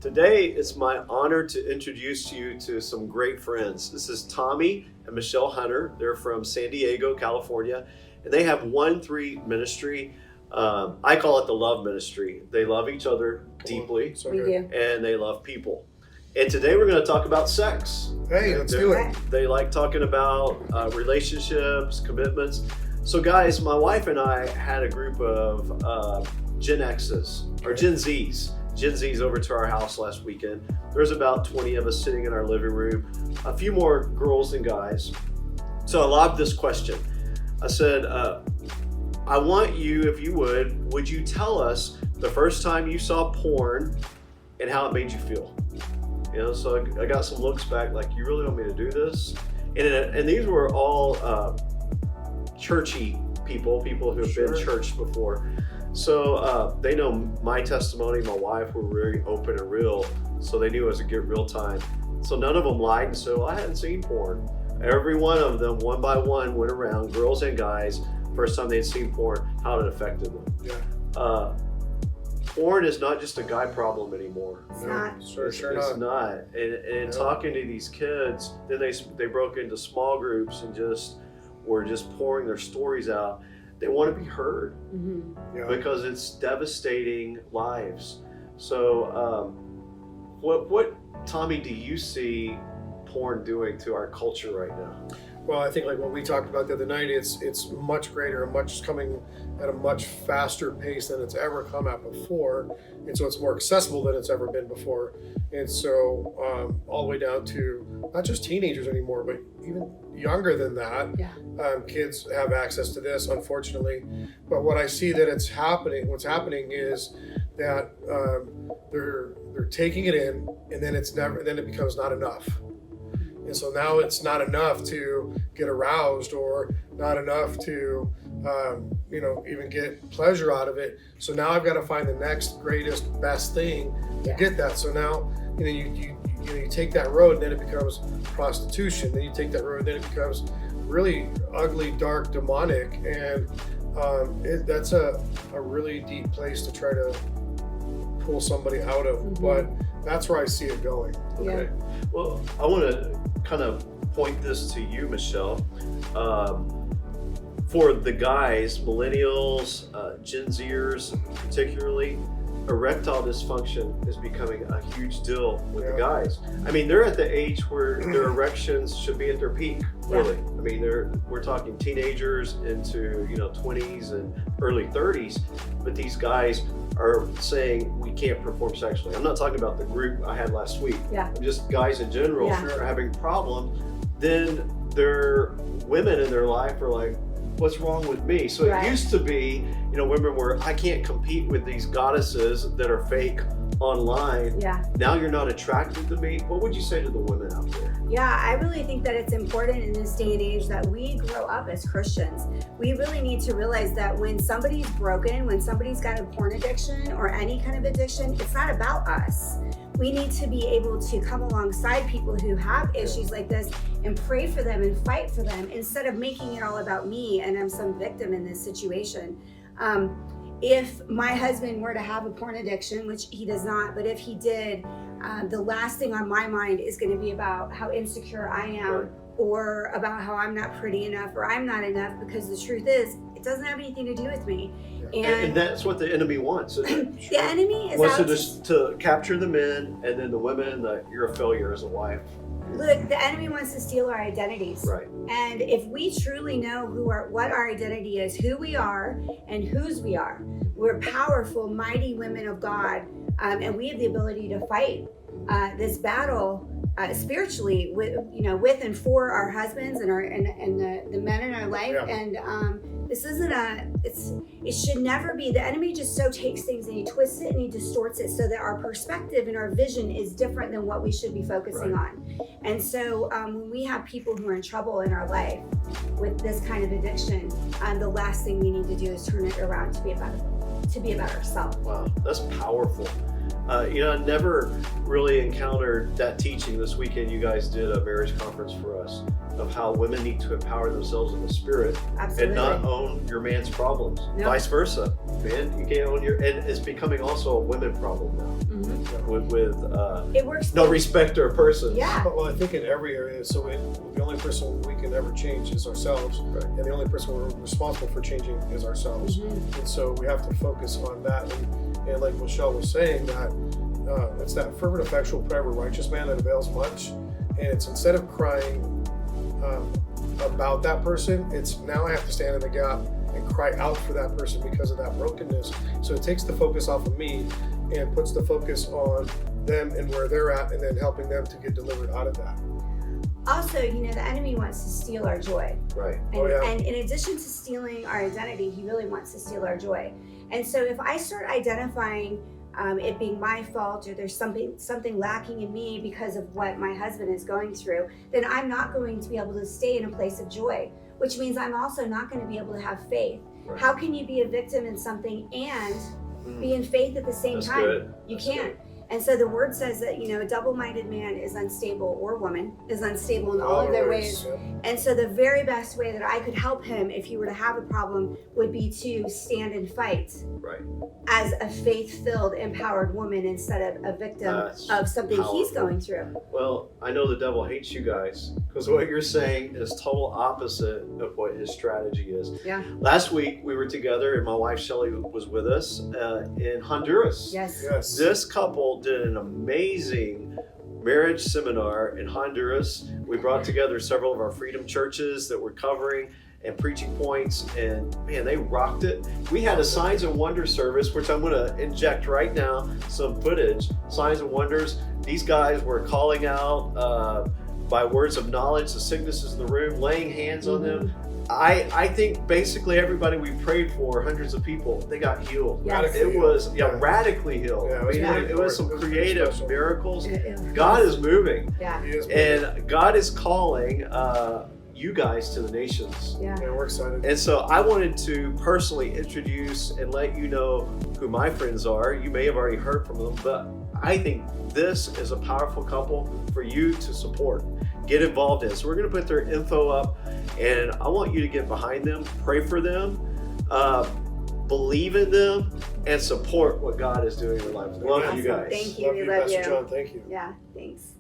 Today, it's my honor to introduce you to some great friends. This is Tommy and Michelle Hunter. They're from San Diego, California, and they have 1-3 ministry. I call it the love ministry. They love each other deeply, We do. and they love people. And today we're going to talk about sex. Hey, let's do it. They like talking about relationships, commitments. So guys, my wife and I had a group of Gen X's or Gen Z's. Gen Z's over to our house last weekend. There's about 20 of us sitting in our living room, a few more girls than guys. So I lobbed this question. I said, I want you, if you would you tell us the first time you saw porn and how it made you feel? You know, so I got some looks back like, you really want me to do this? And these were all churchy people who have been churched before. So they know my testimony. My wife were very open and real, so they knew it was a good real time. So none of them lied and said, well, I hadn't seen porn. Every one of them, one by one, went around, girls and guys, first time they'd seen porn, how it affected them. Yeah. Porn is not just a guy problem anymore. It's not. It's not. And talking to these kids, then they broke into small groups and were just pouring their stories out. They want to be heard because it's devastating lives. So, what Tommy, do you see porn doing to our culture right now? Well, I think like what we talked about the other night, it's much greater and much coming at a much faster pace than it's ever come at before, and so it's more accessible than it's ever been before, and so all the way down to not just teenagers anymore, but even younger than that. Kids have access to this, unfortunately. But what I see that what's happening is that they're taking it in, and then it becomes not enough. And so now it's not enough to get aroused or not enough to, even get pleasure out of it. So now I've got to find the next greatest, best thing to get that. So now, you take that road, and then it becomes prostitution. Then you take that road, then it becomes really ugly, dark, demonic. And that's a really deep place to try to pull somebody out of. But that's where I see it going. Okay. Well, I want to kind of point this to you, Michelle. For the guys, millennials, Gen Zers particularly, erectile dysfunction is becoming a huge deal with the guys. I mean, they're at the age where their erections should be at their peak, really. I mean, we're talking teenagers into 20s and early 30s, but these guys are saying we can't perform sexually. I'm not talking about the group I had last week. Just guys in general are having problems. Then their women in their life are like, what's wrong with me? So it used to be, women were, I can't compete with these goddesses that are fake online. Now you're not attracted to me. What would you say to the women out there? I really think that it's important in this day and age that we grow up as Christians. We really need to realize that when somebody's broken, when somebody's got a porn addiction or any kind of addiction, it's not about us. We need to be able to come alongside people who have issues like this and pray for them and fight for them instead of making it all about me and I'm some victim in this situation. If my husband were to have a porn addiction, which he does not, but if he did, the last thing on my mind is going to be about how insecure I am or about how I'm not pretty enough or I'm not enough, because the truth is, it doesn't have anything to do with me. And that's what the enemy wants. The enemy is wants to capture the men, and then the women, that you're a failure as a wife. Look, the enemy wants to steal our identities. Right. And if we truly know what our identity is, who we are and whose we are, we're powerful, mighty women of God, and we have the ability to fight this battle spiritually with and for our husbands and the men in our life. And this isn't it should never be. The enemy just so takes things and he twists it and he distorts it so that our perspective and our vision is different than what we should be focusing on. And so when we have people who are in trouble in our life with this kind of addiction, the last thing we need to do is turn it around to be about ourselves. Wow, that's powerful. I never really encountered that teaching this weekend. You guys did a marriage conference for us of how women need to empower themselves in the spirit Absolutely. and not own your man's problems. Yep. Vice versa, man, you can't own and it's becoming also a women problem now Mhm. with It works. no respect or person. Yeah. Well, I think in every area, so the only person we can ever change is ourselves, Right. and the only person we're responsible for changing is ourselves. Mhm. And so we have to focus on that. And like Michelle was saying, that it's that fervent, effectual prayer of a righteous man that avails much. And it's instead of crying about that person, it's now I have to stand in the gap and cry out for that person because of that brokenness. So it takes the focus off of me and puts the focus on them and where they're at, and then helping them to get delivered out of that. Also, the enemy wants to steal our joy. Right. And, Oh, yeah. and in addition to stealing our identity, he really wants to steal our joy. And so if I start identifying it being my fault, or there's something lacking in me because of what my husband is going through, then I'm not going to be able to stay in a place of joy, which means I'm also not going to be able to have faith. Right. How can you be a victim in something and be in faith at the same That's time? good. You That's can't. And so the word says that, a double-minded man is unstable, or woman is unstable in all of their ways. Yeah. And so the very best way that I could help him if he were to have a problem would be to stand and fight Right. as a faith-filled, empowered woman instead of a victim That's of something he's powerful. going through. Well, I know the devil hates you guys because what you're saying is total opposite of what his strategy is. Yeah. Last week we were together and my wife Shelly was with us in Honduras. Yes. Yes. This couple did an amazing marriage seminar in Honduras. We brought together several of our freedom churches that were covering and preaching points, and man, they rocked it. We had a signs and wonders service, which I'm going to inject right now some footage. Signs and wonders. These guys were calling out by words of knowledge the sicknesses in the room, laying hands on them. I think basically everybody we prayed for, hundreds of people, they got healed. Yes. It was Yeah. radically healed. Yeah, it I was mean, pretty it was cool. some It was pretty creative special. miracles. God is moving, Yeah. He is moving. and God is calling you guys to the nations. Yeah. Yeah, we're excited. And so I wanted to personally introduce and let you know who my friends are. You may have already heard from them, but I think this is a powerful couple for you to support, get involved in. So we're going to put their info up, and I want you to get behind them, pray for them, believe in them, and support what God is doing in their lives. Love you guys. Thank you. We love Pastor you. John. Thank you. Yeah. Thanks.